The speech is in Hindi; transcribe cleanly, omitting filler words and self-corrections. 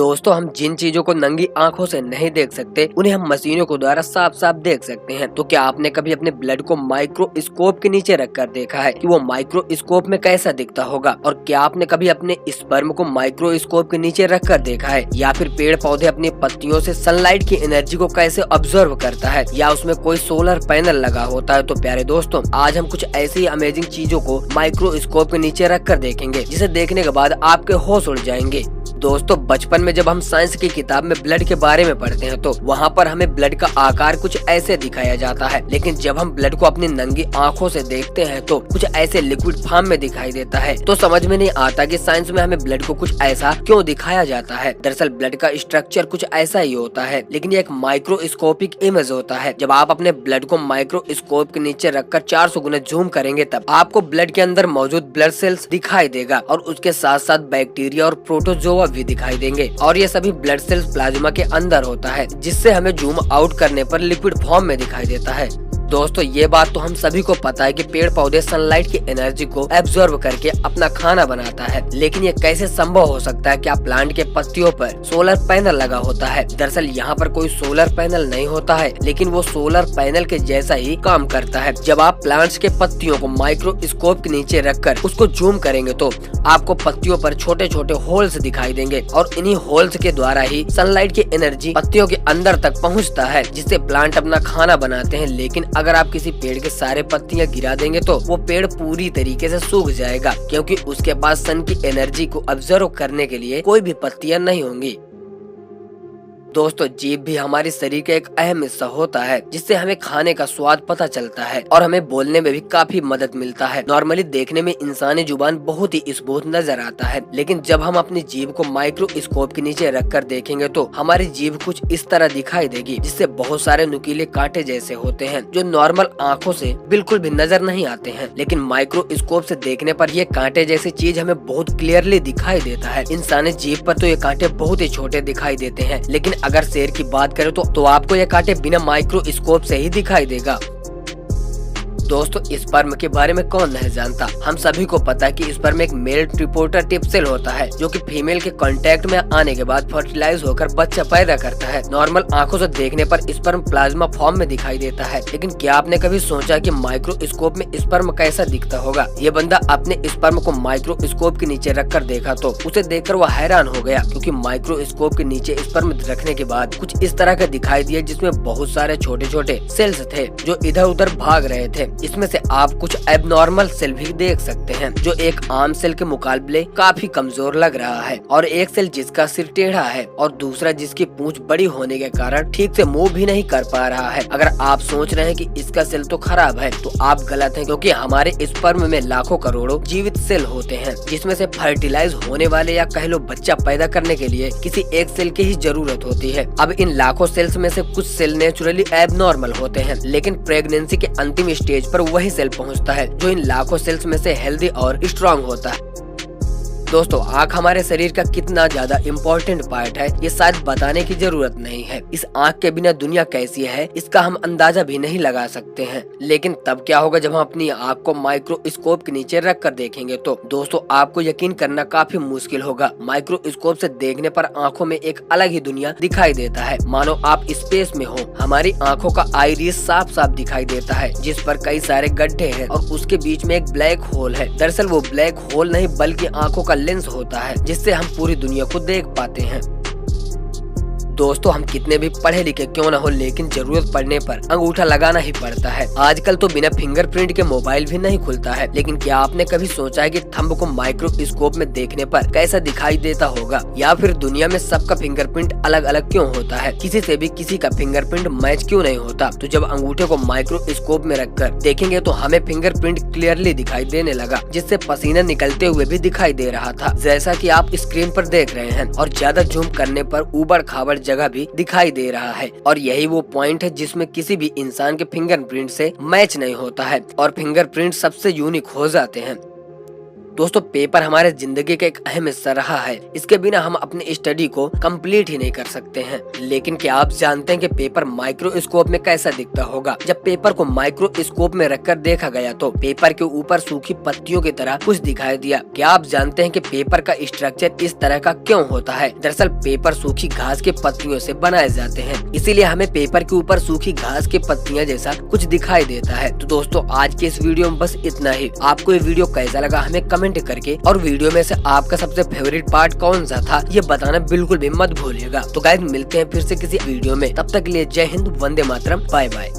दोस्तों, हम जिन चीजों को नंगी आंखों से नहीं देख सकते उन्हें हम मशीनों के द्वारा साफ साफ देख सकते हैं। तो क्या आपने कभी अपने ब्लड को माइक्रोस्कोप के नीचे रखकर देखा है कि वो माइक्रोस्कोप में कैसा दिखता होगा? और क्या आपने कभी अपने स्पर्म को माइक्रोस्कोप के नीचे रखकर देखा है? या फिर पेड़ पौधे अपनी पत्तियों से सनलाइट की एनर्जी को कैसे ऑब्जर्व करता है, या उसमें कोई सोलर पैनल लगा होता है? तो प्यारे दोस्तों, आज हम कुछ ऐसी अमेजिंग चीजों को माइक्रोस्कोप के नीचे रखकर देखेंगे जिसे देखने के बाद आपके होश उड़ जाएंगे। दोस्तों, बचपन में जब हम साइंस की किताब में ब्लड के बारे में पढ़ते हैं तो वहाँ पर हमें ब्लड का आकार कुछ ऐसे दिखाया जाता है, लेकिन जब हम ब्लड को अपनी नंगी आंखों से देखते हैं तो कुछ ऐसे लिक्विड फॉर्म में दिखाई देता है। तो समझ में नहीं आता कि साइंस में हमें ब्लड को कुछ ऐसा क्यों दिखाया जाता है। दरअसल ब्लड का स्ट्रक्चर कुछ ऐसा ही होता है, लेकिन ये एक माइक्रोस्कोपिक इमेज होता है। जब आप अपने ब्लड को माइक्रोस्कोप के नीचे रखकर 400 गुना जूम करेंगे तब आपको ब्लड के अंदर मौजूद ब्लड सेल्स दिखाई देगा और उसके साथ साथ बैक्टीरिया और प्रोटोजोआ भी दिखाई देंगे। और ये सभी ब्लड सेल्स प्लाज्मा के अंदर होता है, जिससे हमें जूम आउट करने पर लिक्विड फॉर्म में दिखाई देता है। दोस्तों, ये बात तो हम सभी को पता है कि पेड़ पौधे सनलाइट की एनर्जी को एब्जॉर्ब करके अपना खाना बनाता है, लेकिन ये कैसे संभव हो सकता है? क्या प्लांट के पत्तियों पर सोलर पैनल लगा होता है? दरअसल यहाँ पर कोई सोलर पैनल नहीं होता है, लेकिन वो सोलर पैनल के जैसा ही काम करता है। जब आप प्लांट्स के पत्तियों को माइक्रोस्कोप के नीचे रखकर उसको जूम करेंगे तो आपको पत्तियों पर छोटे छोटे होल्स दिखाई देंगे और इन्हीं होल्स के द्वारा ही सनलाइट की एनर्जी पत्तियों के अंदर तक पहुँचता है, जिससे प्लांट अपना खाना बनाते हैं। लेकिन अगर आप किसी पेड़ के सारे पत्तियां गिरा देंगे तो वो पेड़ पूरी तरीके से सूख जाएगा, क्योंकि उसके पास सन की एनर्जी को ऑब्जर्व करने के लिए कोई भी पत्तियां नहीं होंगी। दोस्तों, जीभ भी हमारे शरीर का एक अहम हिस्सा होता है, जिससे हमें खाने का स्वाद पता चलता है और हमें बोलने में भी काफी मदद मिलता है। नॉर्मली देखने में इंसानी जुबान बहुत ही स्मूथ नजर आता है, लेकिन जब हम अपनी जीभ को माइक्रोस्कोप के नीचे रखकर देखेंगे तो हमारी जीभ कुछ इस तरह दिखाई देगी, जिससे बहुत सारे नुकीले कांटे जैसे होते हैं जो नॉर्मल आँखों से बिल्कुल भी नजर नहीं आते हैं। लेकिन माइक्रोस्कोप से देखने पर ये कांटे जैसी चीज हमें बहुत क्लियरली दिखाई देता है। इंसानी जीभ पर तो ये कांटे बहुत ही छोटे दिखाई देते हैं, लेकिन अगर शेर की बात करें तो आपको ये कांटे बिना माइक्रोस्कोप से ही दिखाई देगा। दोस्तों, स्पर्म के बारे में कौन नहीं जानता? हम सभी को पता है कि स्पर्म एक मेल ट्रिपोर्टर टिप सेल होता है, जो कि फीमेल के कांटेक्ट में आने के बाद फर्टिलाइज होकर बच्चा पैदा करता है। नॉर्मल आंखों से देखने पर स्पर्म प्लाज्मा फॉर्म में दिखाई देता है, लेकिन क्या आपने कभी सोचा कि माइक्रोस्कोप में स्पर्म कैसा दिखता होगा? ये बंदा अपने स्पर्म को माइक्रोस्कोप के नीचे रखकर देखा तो उसे देखकर वह हैरान हो गया, क्योंकि माइक्रोस्कोप के नीचे स्पर्म रखने के बाद कुछ इस तरह का दिखाई दिया, जिसमें बहुत सारे छोटे छोटे सेल्स थे जो इधर उधर भाग रहे थे। इसमें से आप कुछ एबनॉर्मल सेल भी देख सकते हैं, जो एक आम सेल के मुकाबले काफी कमजोर लग रहा है, और एक सेल जिसका सिर टेढ़ा है और दूसरा जिसकी पूंछ बड़ी होने के कारण ठीक से मूव भी नहीं कर पा रहा है। अगर आप सोच रहे हैं कि इसका सेल तो खराब है तो आप गलत हैं, क्योंकि हमारे स्पर्म में लाखों करोड़ों जीवित सेल होते हैं, जिसमें से फर्टिलाइज होने वाले या कह लो बच्चा पैदा करने के लिए किसी एक सेल की ही जरूरत होती है। अब इन लाखों सेल्स में से कुछ सेल नेचुरली एबनॉर्मल होते हैं, लेकिन प्रेगनेंसी के अंतिम स्टेज पर वही सेल पहुंचता है जो इन लाखों सेल्स में से हेल्दी और स्ट्रांग होता है। दोस्तों, आँख हमारे शरीर का कितना ज्यादा इम्पोर्टेंट पार्ट है ये शायद बताने की जरूरत नहीं है। इस आँख के बिना दुनिया कैसी है इसका हम अंदाजा भी नहीं लगा सकते हैं। लेकिन तब क्या होगा जब हम अपनी आँख को माइक्रोस्कोप के नीचे रख कर देखेंगे तो दोस्तों, आपको यकीन करना काफी मुश्किल होगा। माइक्रोस्कोप से देखने पर आँखों में एक अलग ही दुनिया दिखाई देता है, मानो आप स्पेस में हो। हमारी आँखों का आइरिस साफ साफ दिखाई देता है, जिस पर कई सारे गड्ढे हैं और उसके बीच में एक ब्लैक होल है। दरअसल वो ब्लैक होल नहीं बल्कि आँखों का लेंस होता है, जिससे हम पूरी दुनिया को देख पाते हैं। दोस्तों, हम कितने भी पढ़े लिखे क्यों न हो, लेकिन जरूरत पड़ने पर अंगूठा लगाना ही पड़ता है। आजकल तो बिना फिंगरप्रिंट के मोबाइल भी नहीं खुलता है, लेकिन क्या आपने कभी सोचा है कि थंब को माइक्रोस्कोप में देखने पर कैसा दिखाई देता होगा? या फिर दुनिया में सबका फिंगरप्रिंट अलग अलग क्यों होता है? किसी से भी किसी का फिंगरप्रिंट मैच क्यों नहीं होता? तो जब अंगूठे को माइक्रोस्कोप में रखकर देखेंगे तो हमें फिंगरप्रिंट क्लियरली दिखाई देने लगा, जिससे पसीना निकलते हुए भी दिखाई दे रहा था, जैसा कि आप स्क्रीन पर देख रहे हैं। और ज्यादा जूम करने पर ऊबड़ खाबड़ जगह भी दिखाई दे रहा है। और यही वो पॉइंट है जिसमें किसी भी इंसान के फिंगरप्रिंट से मैच नहीं होता है और फिंगरप्रिंट सबसे यूनिक हो जाते हैं। दोस्तों पेपर हमारे जिंदगी का एक अहम हिस्सा रहा है। इसके बिना हम अपनी स्टडी को कंप्लीट ही नहीं कर सकते हैं। लेकिन क्या आप जानते हैं कि पेपर माइक्रोस्कोप में कैसा दिखता होगा? जब पेपर को माइक्रोस्कोप में रखकर देखा गया तो पेपर के ऊपर सूखी पत्तियों की तरह कुछ दिखाई दिया। क्या आप जानते हैं कि पेपर का स्ट्रक्चर इस तरह का क्यों होता है? दरअसल पेपर सूखी घास के पत्तियों से बनाए जाते हैं, इसीलिए हमें पेपर के ऊपर सूखी घास की पत्तियां जैसा कुछ दिखाई देता है। तो दोस्तों आज के इस वीडियो में बस इतना ही। आपको ये वीडियो कैसा लगा हमें कमेंट करके, और वीडियो में से आपका सबसे फेवरेट पार्ट कौन सा था ये बताना बिल्कुल भी मत भूलिएगा। तो गाइस मिलते हैं फिर से किसी वीडियो में, तब तक के लिए जय हिंद, वंदे मातरम, बाय बाय।